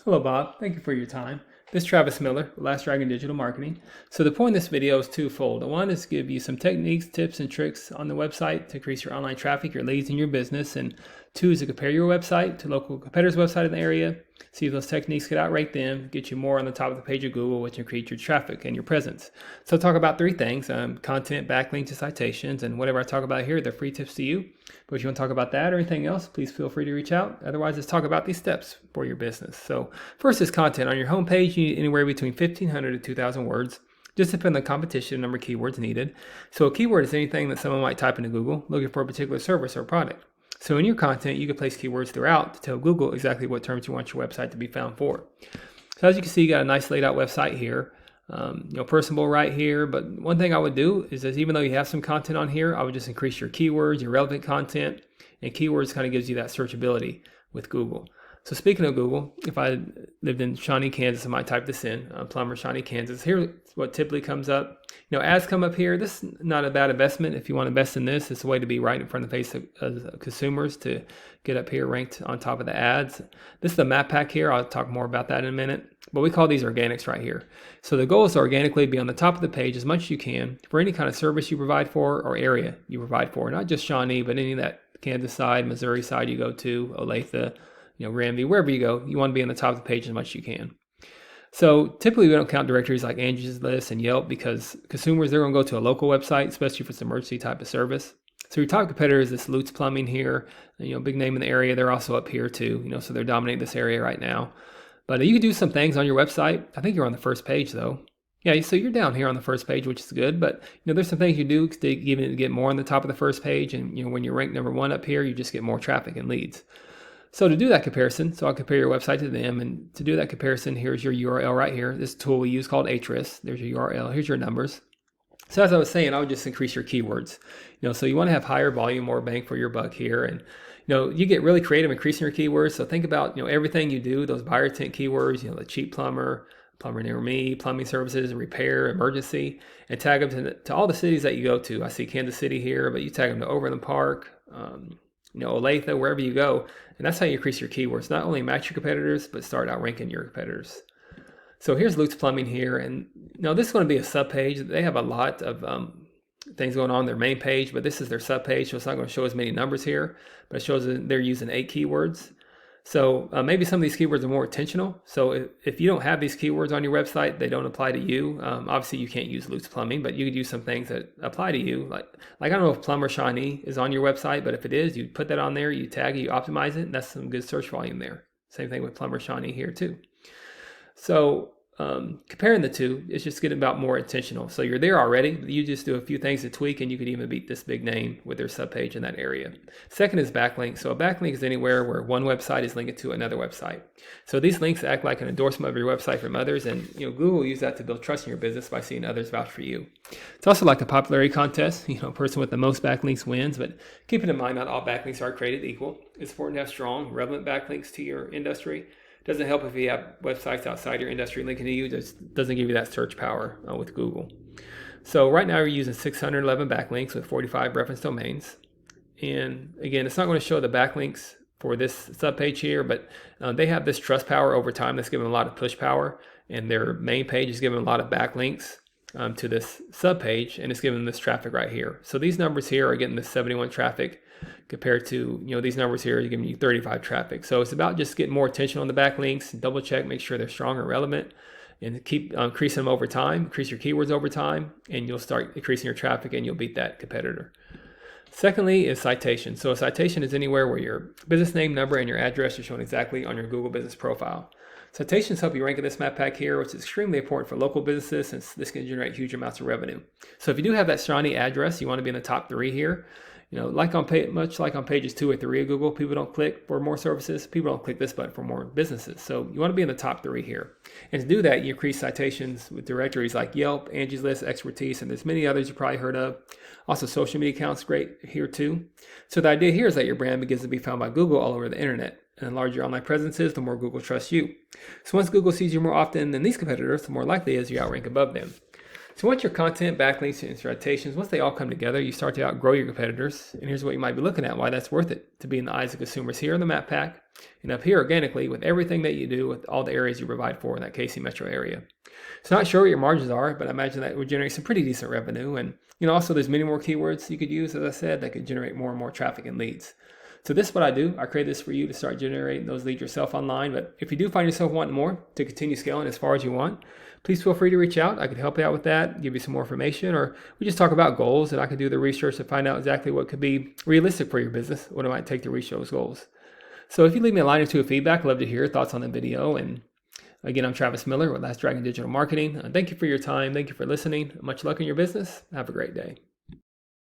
Hello, Bob. Thank you for your time. This is Travis Miller, with Last Dragon Digital Marketing. So the point of this video is twofold. One is to give you some techniques, tips, and tricks on the website to increase your online traffic, your leads, and your business. And two is to compare your website to local competitors' website in the area, see if those techniques could outrate them, get you more on the top of the page of Google, which increase your traffic and your presence. So I'll talk about three things, content, backlinks, and citations. And whatever I talk about here, they're free tips to you. But if you want to talk about that or anything else, please feel free to reach out. Otherwise, let's talk about these steps for your business. So first is content. On your homepage, you need anywhere between 1,500 to 2,000 words. Just depending on the competition and number of keywords needed. So a keyword is anything that someone might type into Google looking for a particular service or product. So in your content, you can place keywords throughout to tell Google exactly what terms you want your website to be found for. So as you can see, you got a nice laid out website here. Personable right here. But one thing I would do is even though you have some content on here, I would just increase your keywords, your relevant content, and keywords kind of gives you that searchability with Google. So speaking of Google, if I lived in Shawnee, Kansas, I might type this in, plumber, Shawnee, Kansas. Here's what typically comes up. Ads come up here. This is not a bad investment. If you want to invest in this, it's a way to be right in front of the face of consumers to get up here ranked on top of the ads. This is the map pack here. I'll talk more about that in a minute. But we call these organics right here. So the goal is to organically be on the top of the page as much as you can for any kind of service you provide for or area you provide for. Not just Shawnee, but any of that Kansas side, Missouri side you go to, Olathe, Ramsey, wherever you go, you want to be on the top of the page as much as you can. So typically we don't count directories like Angie's List and Yelp because consumers, they're going to go to a local website, especially if it's an emergency type of service. So your top competitors, this Lutz Plumbing here, big name in the area. They're also up here too, so they're dominating this area right now. But you can do some things on your website. I think you're on the first page though. Yeah, so you're down here on the first page, which is good. But there's some things you do to even get more on the top of the first page. And when you're ranked number one up here, you just get more traffic and leads. So to do that comparison, so I'll compare your website to them. And to do that comparison, here's your URL right here. This tool we use called Ahrefs. There's your URL. Here's your numbers. So as I was saying, I would just increase your keywords. So you want to have higher volume, more bang for your buck here. And you get really creative increasing your keywords. So think about everything you do, those buyer intent keywords. The cheap plumber, plumber near me, plumbing services, repair, emergency, and tag them to all the cities that you go to. I see Kansas City here, but you tag them to Overland Park, Olathe, wherever you go. And that's how you increase your keywords. Not only match your competitors, but start outranking your competitors. So here's Lutz Plumbing here. And this is going to be a sub-page. They have a lot of things going on their main page, but this is their sub-page. So it's not going to show as many numbers here, but it shows that they're using 8 keywords. So maybe some of these keywords are more intentional. So if you don't have these keywords on your website, they don't apply to you. Obviously, you can't use Lutz Plumbing, but you could use some things that apply to you. Like I don't know if plumber Shawnee is on your website, but if it is, you put that on there, you tag it, you optimize it, and that's some good search volume there. Same thing with plumber Shawnee here too. So comparing the two, it's just getting about more intentional. So you're there already. You just do a few things to tweak, and you could even beat this big name with their subpage in that area. Second is backlink. So a backlink is anywhere where one website is linked to another website. So these links act like an endorsement of your website from others, and Google will use that to build trust in your business by seeing others vouch for you. It's also like a popularity contest. A person with the most backlinks wins, but keep in mind not all backlinks are created equal. It's important to have strong, relevant backlinks to your industry. Doesn't help if you have websites outside your industry linking to you. Just doesn't give you that search power with Google. So right now you're using 611 backlinks with 45 reference domains. And again, it's not going to show the backlinks for this subpage here, but they have this trust power over time that's giving a lot of push power. And their main page is giving a lot of backlinks to this subpage, and it's giving this traffic right here. So these numbers here are getting this 71 traffic compared to these numbers here are giving you 35 traffic. So it's about just getting more attention on the backlinks, double check, make sure they're strong and relevant, and keep increasing them over time, increase your keywords over time, and you'll start increasing your traffic and you'll beat that competitor. Secondly is citation. So a citation is anywhere where your business name, number, and your address are shown exactly on your Google business profile. Citations help you rank in this map pack here, which is extremely important for local businesses since this can generate huge amounts of revenue. So if you do have that Shawnee address, you want to be in the top 3 here. Much like on pages 2 or 3 of Google, people don't click for more services. People don't click this button for more businesses. So you want to be in the top 3 here. And to do that, you increase citations with directories like Yelp, Angie's List, Expertise, and there's many others you probably heard of. Also, social media accounts, great here too. So the idea here is that your brand begins to be found by Google all over the internet. And the larger your online presence is, the more Google trusts you. So once Google sees you more often than these competitors, the more likely it is you outrank above them. So once your content, backlinks, and citations, once they all come together, you start to outgrow your competitors. And here's what you might be looking at, why that's worth it to be in the eyes of consumers here in the map pack and up here organically with everything that you do with all the areas you provide for in that KC metro area. So not sure what your margins are, but I imagine that would generate some pretty decent revenue. And also there's many more keywords you could use, as I said, that could generate more and more traffic and leads. So this is what I do. I create this for you to start generating those leads yourself online. But if you do find yourself wanting more to continue scaling as far as you want, please feel free to reach out. I could help you out with that, give you some more information, or we just talk about goals and I can do the research to find out exactly what could be realistic for your business, what it might take to reach those goals. So if you leave me a line or two of feedback, I'd love to hear your thoughts on the video. And again, I'm Travis Miller with Last Dragon Digital Marketing. Thank you for your time. Thank you for listening. Much luck in your business. Have a great day.